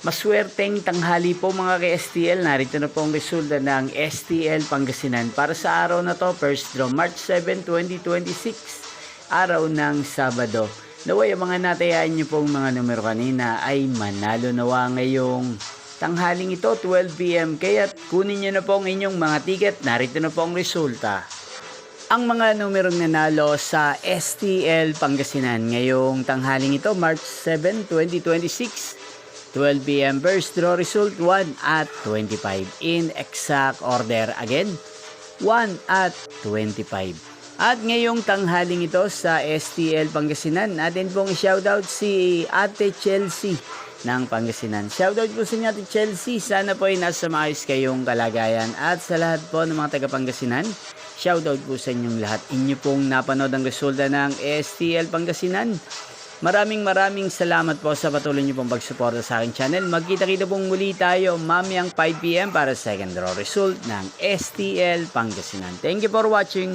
Maswerteng tanghali po mga ka-STL. Narito na po ang resulta ng STL Pangasinan para sa araw na to, first draw March 7, 2026, araw ng Sabado. Naway ang mga natayaan nyo pong mga numero kanina ay manalo nawa ngayong tanghaling ito, 12 PM. Kaya kunin nyo na po ang inyong mga ticket. Narito na po ang resulta. Ang mga numerong nanalo sa STL Pangasinan ngayong tanghaling ito, March 7, 2026, 12 PM first draw result 1 at 25 in exact order again 1 at 25. At ngayong tanghaling ito sa STL Pangasinan, natin pong shoutout si Ate Chelsea ng Pangasinan. Shoutout po sa inyo Ate Chelsea, sana po ay nasa maayos kayong kalagayan. At sa lahat po ng mga taga Pangasinan, shoutout po sa inyong lahat. Inyo pong napanood ang resulta ng STL Pangasinan. Maraming salamat po sa patuloy niyo pong pagsuporta sa aking channel. Magkita-kita pong muli tayo mamayang 5 PM para second draw result ng STL Pangasinan. Thank you for watching.